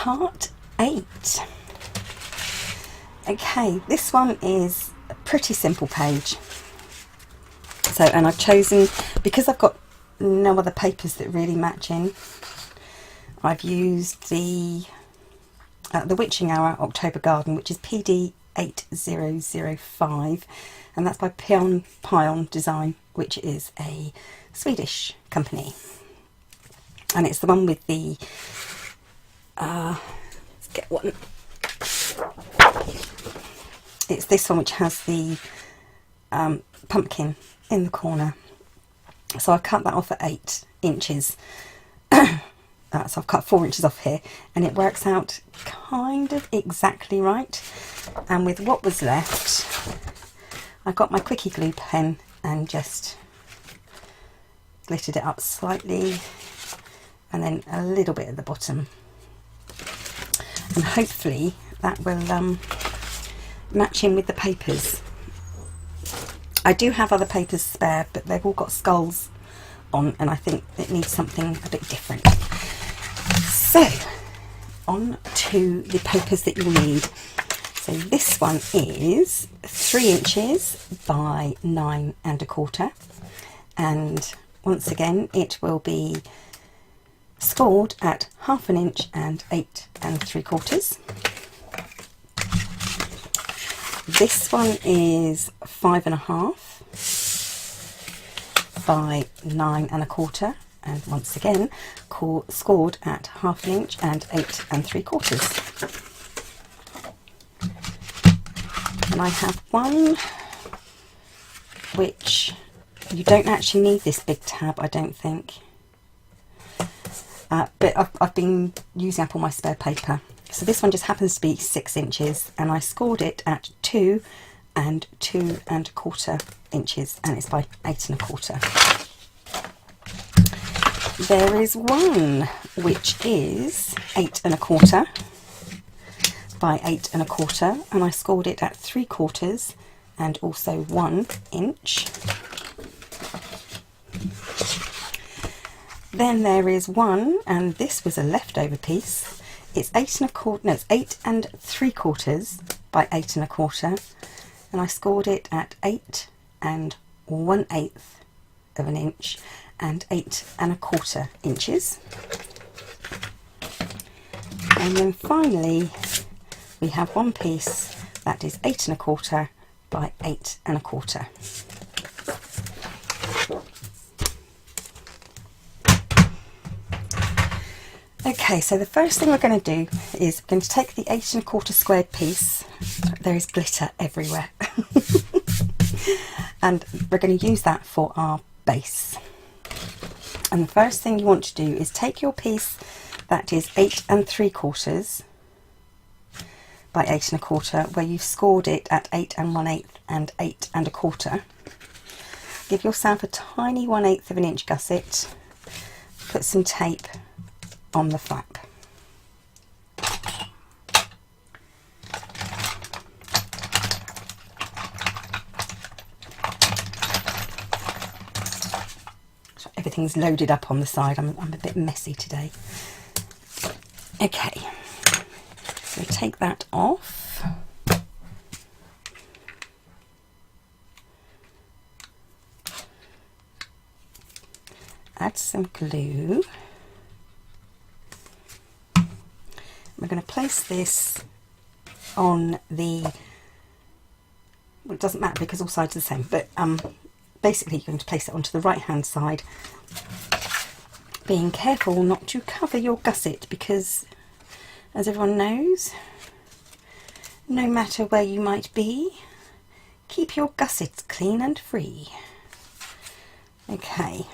part 8. Okay, this one is a pretty simple page. So, and I've chosen, because I've got no other papers that really match in, I've used the Witching Hour October Garden, which is PD 8005, and that's by PION Design, which is a Swedish company. And it's the one with the, let's get one. It's this one which has the pumpkin in the corner. So I've cut that off at 8 inches. So I've cut 4 inches off here, and it works out kind of exactly right. And with what was left, I got my quickie glue pen and just glittered it up slightly, and then a little bit at the bottom. And hopefully that will match in with the papers. I do have other papers spare, but they've all got skulls on, and I think it needs something a bit different. So, on to the papers that you'll need. So this one is 3 inches by 9 1/4, and once again it will be scored at 1/2 inch and 8 3/4. This one is 5 1/2 by 9 1/4, and once again scored at 1/2 inch and 8 3/4. And I have one which you don't actually need this big tab, I don't think, but I've been using up all my spare paper. So this one just happens to be 6 inches, and I scored it at 2 and 2 1/4 inches, and it's by 8 1/4. There is one which is 8 1/4 by 8 1/4, and I scored it at 3/4 and also 1 inch. Then there is one, and this was a leftover piece. It's 8 1/4, no, it's 8 3/4 by 8 1/4, and I scored it at 8 1/8 of an inch and 8 1/4 inches. And then finally we have one piece that is 8 1/4 by 8 1/4. Okay, so the first thing we're going to do is we're going to take the 8 1/4 squared piece. There is glitter everywhere. And we're going to use that for our base. And the first thing you want to do is take your piece that is 8 3/4 by 8 1/4, where you've scored it at 8 1/8 and 8 1/4. Give yourself a tiny 1/8 of an inch gusset. Put some tape on the flap. So everything's loaded up on the side. I'm a bit messy today. Okay, so take that off. Add some glue. We're going to place this on the, well, it doesn't matter because all sides are the same, but basically you're going to place it onto the right hand side, being careful not to cover your gusset, because as everyone knows, no matter where you might be, keep your gussets clean and free. Okay.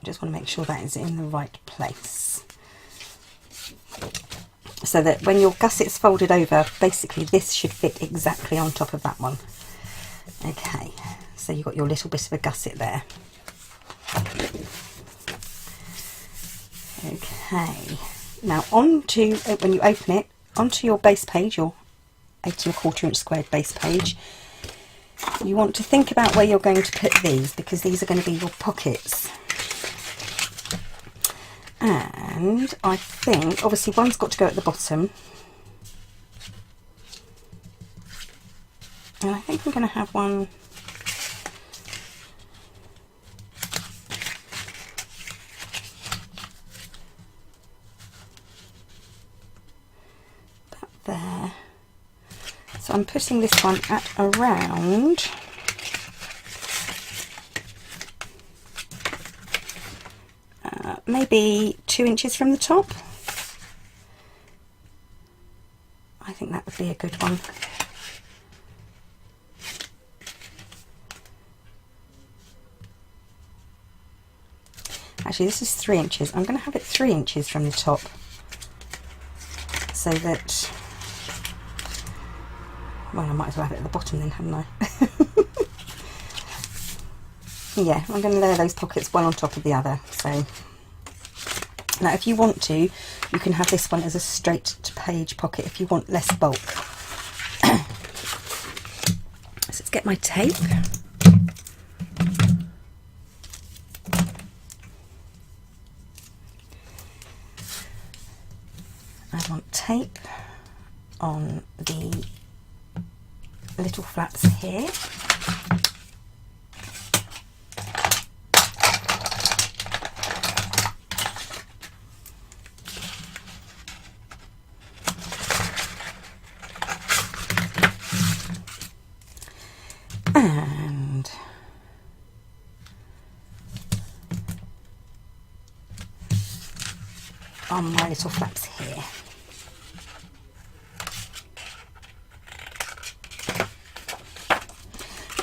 Just want to make sure that is in the right place, so that when your gusset's folded over, basically this should fit exactly on top of that one. Okay, so you've got your little bit of a gusset there. Okay, now onto, when you open it, onto your base page, your 8¼ inch squared base page. You want to think about where you're going to put these, because these are going to be your pockets. And I think obviously one's got to go at the bottom, and I think I'm going to have one about there. So I'm putting this one at around maybe 2 inches from the top. I think that would be a good one. Actually, this is 3 inches. I'm going to have it 3 inches from the top, so that, well, I might as well have it at the bottom then, hadn't I? Yeah, I'm going to layer those pockets one on top of the other. So now, if you want to, you can have this one as a straight to page pocket if you want less bulk. So let's get my tape. I want tape on the little flaps here. And on my little flaps here.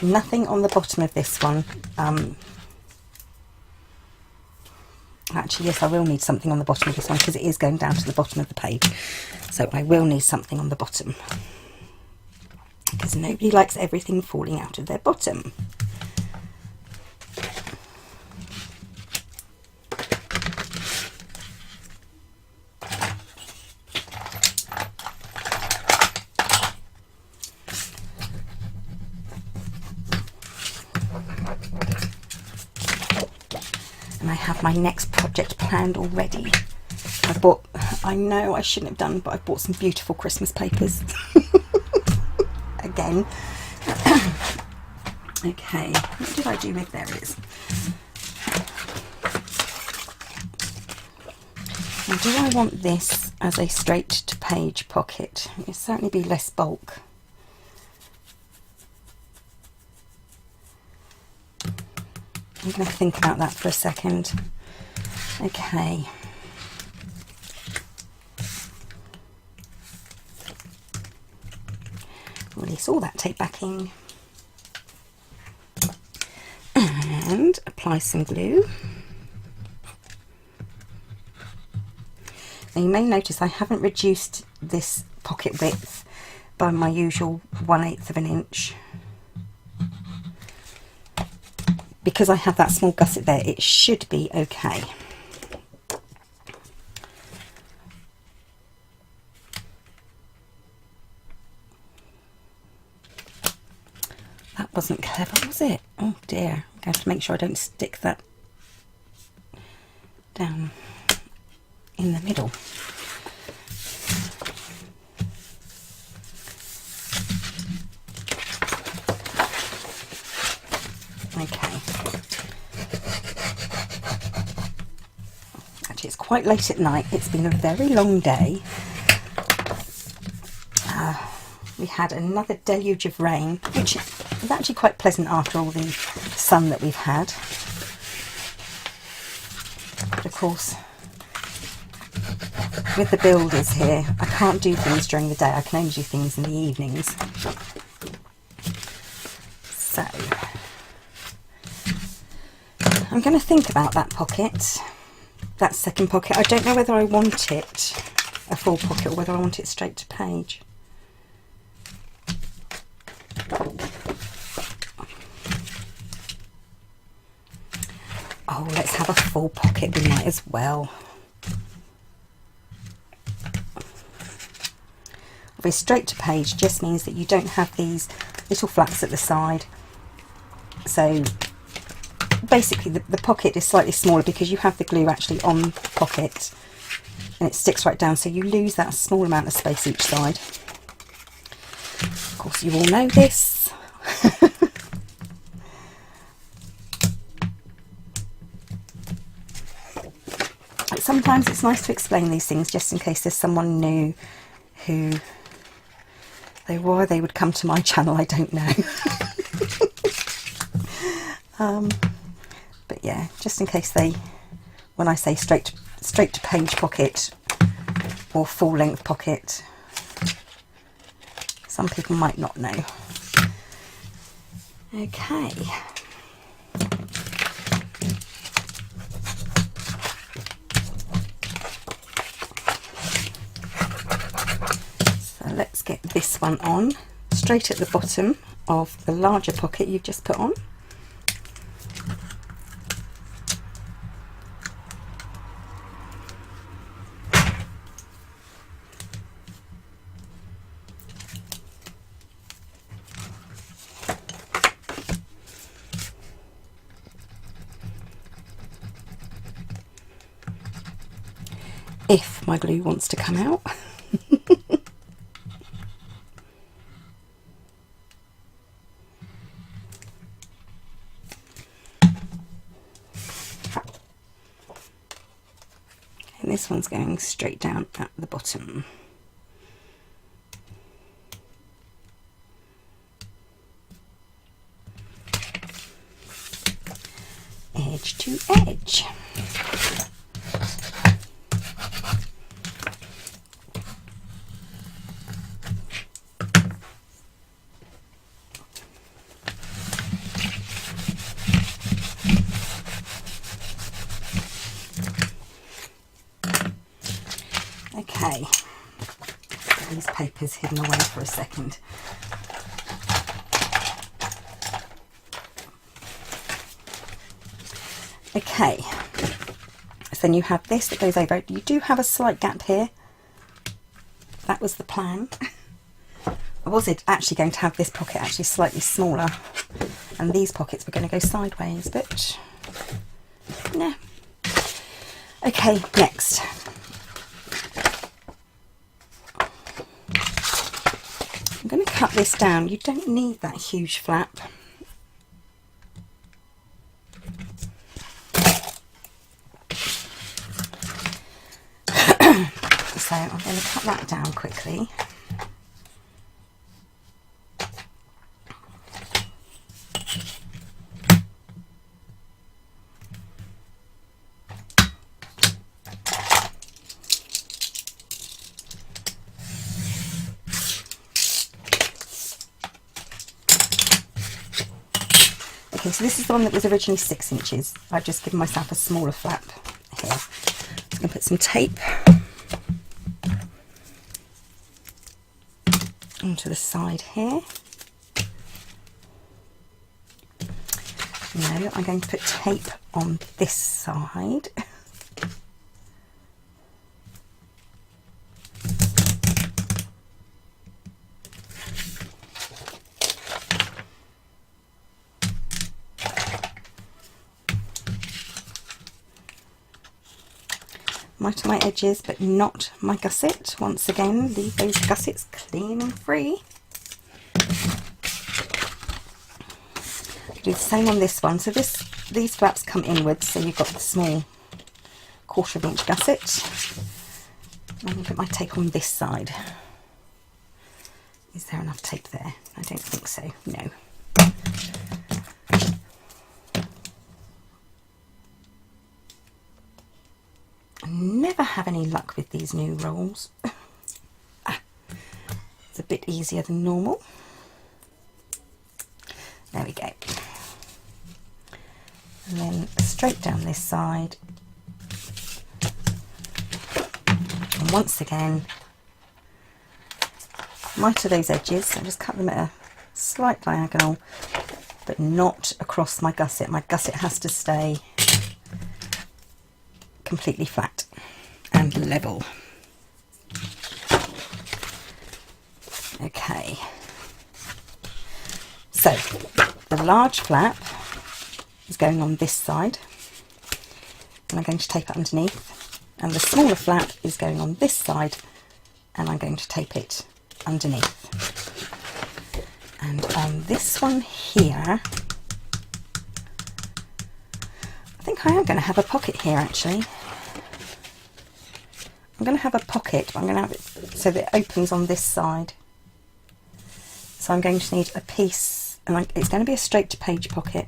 Nothing on the bottom of this one. Actually, yes, I will need something on the bottom of this one because it is going down to the bottom of the page. So I will need something on the bottom, because nobody likes everything falling out of their bottom. And I have my next project planned already. I know I shouldn't have done, but I bought some beautiful Christmas papers. Again. Okay, what did I do with, there it is. Now, do I want this as a straight to page pocket? It'll certainly be less bulk. I'm going to think about that for a second. Okay. Release all that tape backing and apply some glue. Now you may notice I haven't reduced this pocket width by my usual 1/8 of an inch. Because I have that small gusset there, it should be okay. That wasn't clever, was it? Oh dear, I'm going to have to make sure I don't stick that down in the middle. Okay. Actually, it's quite late at night. It's been a very long day. We had another deluge of rain, which is actually quite pleasant after all the sun that we've had. But of course, with the builders here, I can't do things during the day. I can only do things in the evenings. So I'm going to think about that pocket, that second pocket. I don't know whether I want it a full pocket or whether I want it straight to page. Oh, let's have a full pocket, we might as well. with straight to page just means that you don't have these little flaps at the side. So basically the pocket is slightly smaller because you have the glue actually on the pocket and it sticks right down, so you lose that small amount of space each side. Of course, you all know this. Sometimes it's nice to explain these things just in case there's someone new who, why they would come to my channel, I don't know. But yeah, just in case when I say straight to page pocket or full length pocket, some people might not know. Okay. Let's get this one on straight at the bottom of the larger pocket you've just put on. If my glue wants to come out. And this one's going straight down at the bottom. Edge to edge. Okay, get these papers hidden away for a second. Okay, so then you have this that goes over. You do have a slight gap here. That was the plan. I was actually going to have this pocket actually slightly smaller, and these pockets were going to go sideways, but no. Okay, next. I'm going to cut this down. You don't need that huge flap. So I'm going to cut that down quickly. Okay, so this is the one that was originally 6 inches. I've just given myself a smaller flap here. I'm just going to put some tape onto the side here. No, I'm going to put tape on this side. Mite my edges, but not my gusset. Once again, leave those gussets clean and free. Do the same on this one. So these flaps come inwards, so you've got the small 1/4 inch gusset. I'm going to put my tape on this side. Is there enough tape there? I don't think so. No. Never have any luck with these new rolls. It's a bit easier than normal. There we go. And then straight down this side. And once again, miter those edges. So just cut them at a slight diagonal, but not across my gusset. My gusset has to stay completely flat and level. So the large flap is going on this side, and I'm going to tape it underneath, and the smaller flap is going on this side, and I'm going to tape it underneath. And on this one here, I think I am going to have a pocket here actually. I'm going to have a pocket, but I'm going to have it so that it opens on this side. So I'm going to need a piece, and it's going to be a straight to page pocket.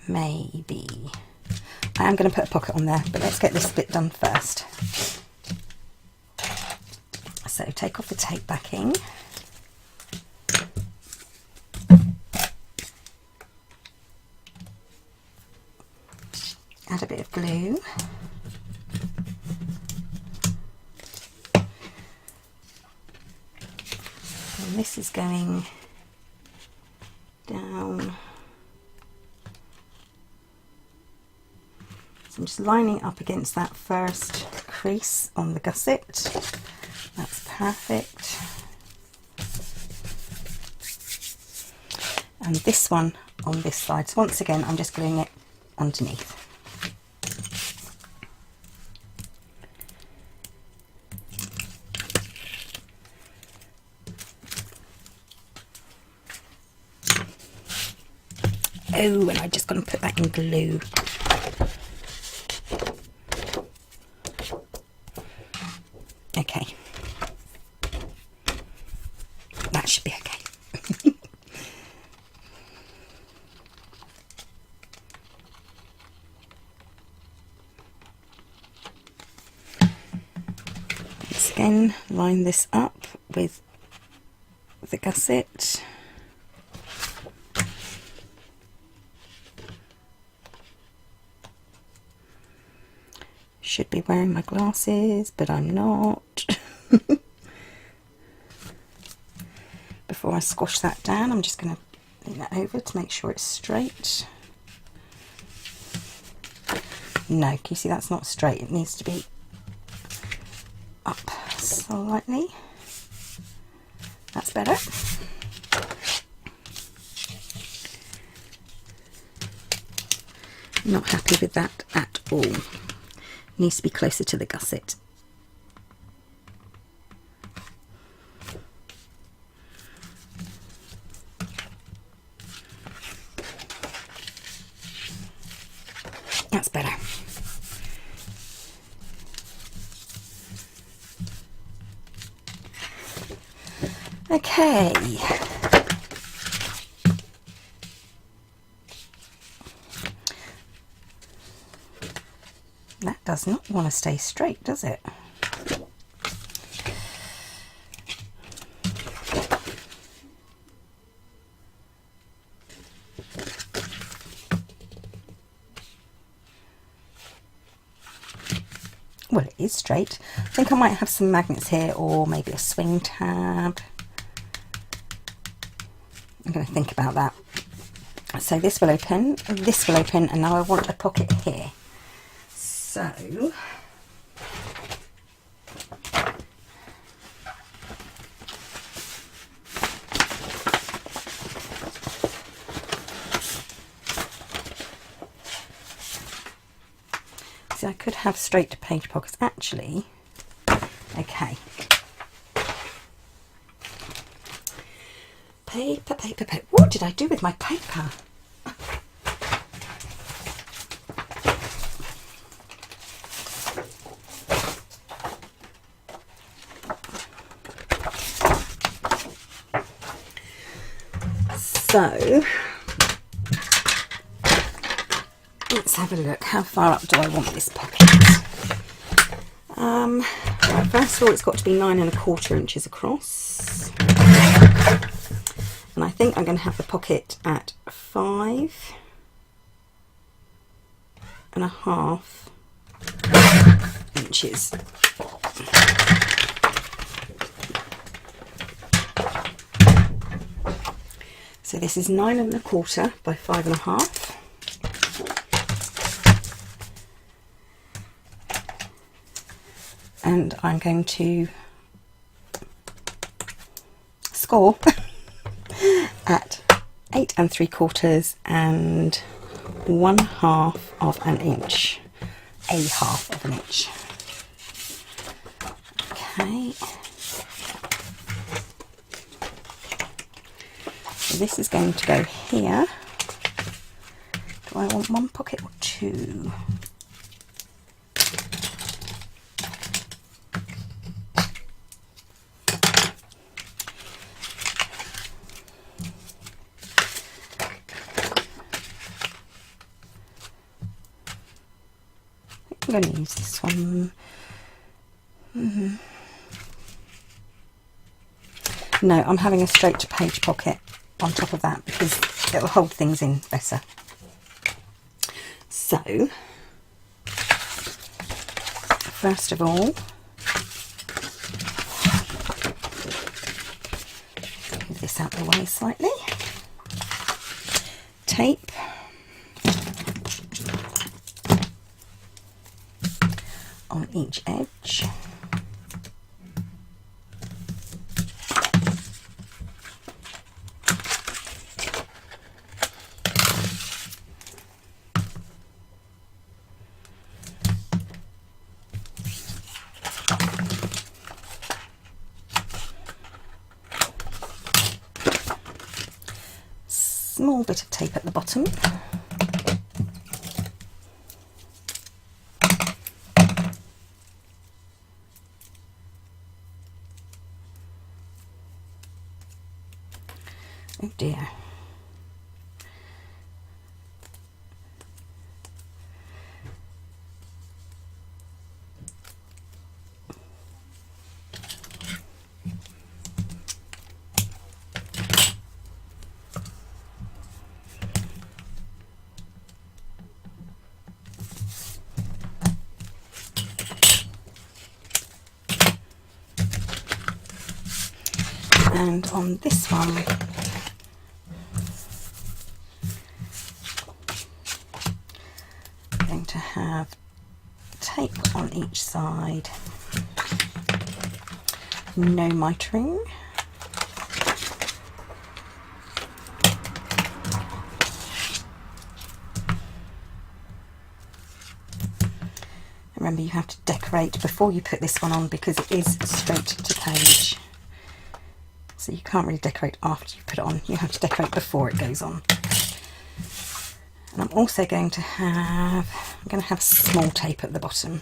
Maybe. I am going to put a pocket on there, but let's get this bit done first. So take off the tape backing. Add a bit of glue. And this is going down. So I'm just lining up against that first crease on the gusset. That's perfect. And this one on this side. So once again, I'm just gluing it underneath. Oh, and I just got to put that in glue. Okay. That should be okay. Once again, line this up with the gusset. Should be wearing my glasses, but I'm not. Before I squash that down, I'm just going to lean that over to make sure it's straight. No, can you see that's not straight? It needs to be up slightly. That's better. Not happy with that at all. Needs to be closer to the gusset. That's better. Okay. That does not want to stay straight, does it? Well, it is straight. I think I might have some magnets here, or maybe a swing tab. I'm going to think about that. So this will open, and now I want a pocket here. So I could have straight to page pockets actually. Okay. Paper. What did I do with my paper? So let's have a look. How far up do I want this pocket? Right, first of all, it's got to be 9 1/4 inches across, and I think I'm going to have the pocket at 5 1/2 inches. So this is 9 1/4 by 5 1/2. And I'm going to score at 8 3/4 and 1/2 of an inch, a half of an inch. Okay, so this is going to go here. Do I want one pocket or two? I'm going to use this one. No, I'm having a straight to page pocket on top of that because it'll hold things in better. So, first of all, move this out the way slightly. Tape. On each edge. Small bit of tape at the bottom. Oh dear. And on this one, I'm going to have tape on each side, no mitering. Remember, you have to decorate before you put this one on because it is straight to page. So you can't really decorate after you put it on, you have to decorate before it goes on. And I'm also going to have, small tape at the bottom.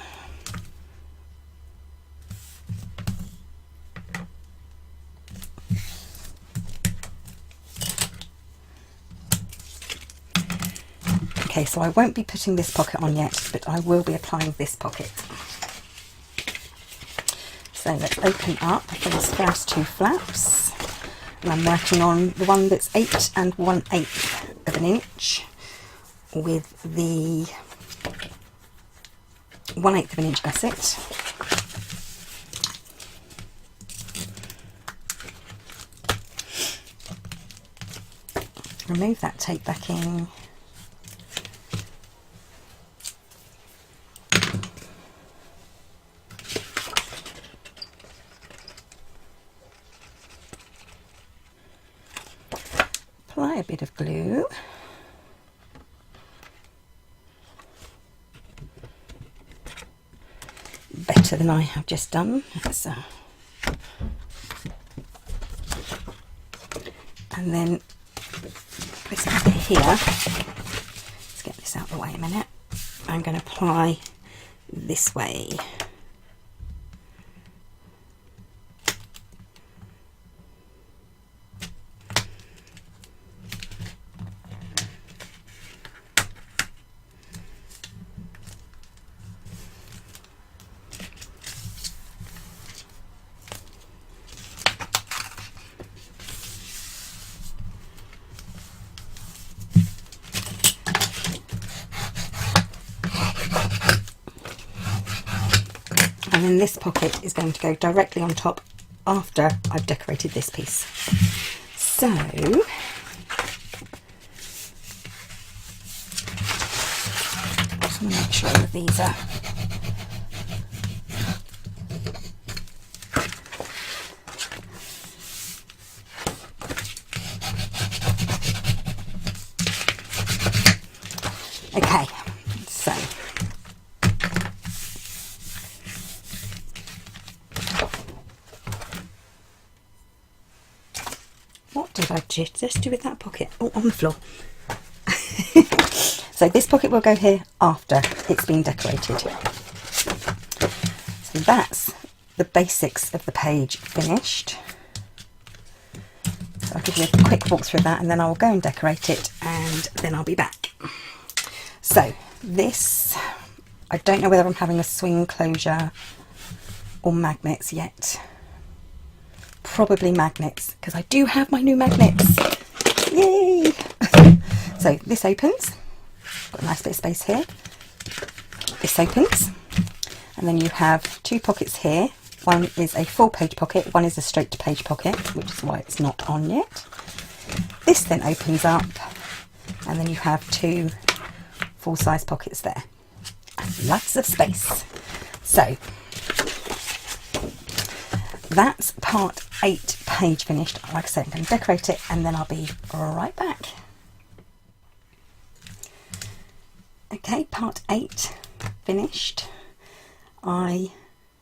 Okay, so I won't be putting this pocket on yet, but I will be applying this pocket. So let's open up these first two flaps. And I'm working on the one that's 8 1/8 of an inch with the 1/8 of an inch gusset. Remove that tape backing. Apply a bit of glue. Better than I have just done. And then this over here, let's get this out of the way a minute. I'm going to apply this way. And then this pocket is going to go directly on top after I've decorated this piece. So, just want to make sure that these are Okay, so what did I just do with that pocket? Oh, on the floor. So this pocket will go here after it's been decorated. So that's the basics of the page finished. So I'll give you a quick walk through that and then I will go and decorate it and then I'll be back. So this, I don't know whether I'm having a swing closure or magnets yet. Probably magnets, because I do have my new magnets. Yay! So this opens, got a nice bit of space here. This opens, and then you have two pockets here. One is a full page pocket, one is a straight to page pocket, which is why it's not on yet. This then opens up, and then you have two full-size pockets there. And lots of space. So that's part 8 page finished. Like I said, I'm going to decorate it and then I'll be right back. Okay, part 8 finished. I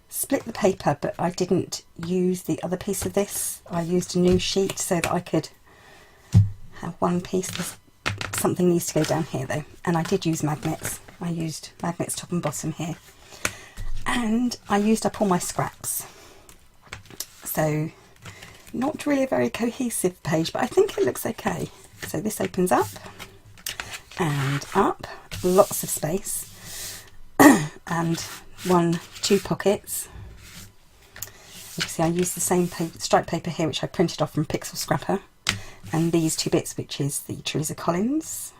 split the paper, but I didn't use the other piece of this. I used a new sheet so that I could have one piece. Something needs to go down here though, and I did use magnets. I used magnets top and bottom here, and I used up all my scraps. So not really a very cohesive page, but I think it looks okay. So this opens up and up, lots of space, and two pockets. You can see I used the same striped paper here, which I printed off from Pixel Scrapper, and these two bits, which is the Theresa Collins,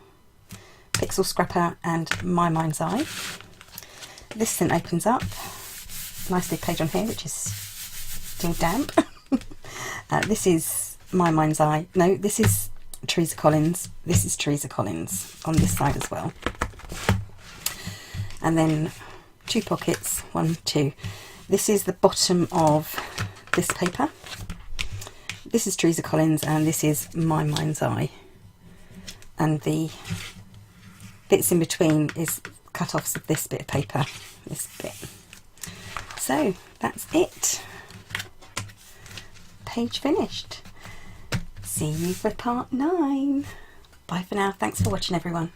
Pixel Scrapper and My Mind's Eye. This then opens up, nice big page on here, which is still damp. This is My Mind's Eye. No, this is Theresa Collins. This is Theresa Collins on this side as well. And then two pockets, 1, 2. This is the bottom of this paper. This is Theresa Collins and this is My Mind's Eye. And the bits in between is cut-offs of this bit of paper, this bit. So that's it. Page finished. See you for part 9. Bye for now. Thanks for watching, everyone.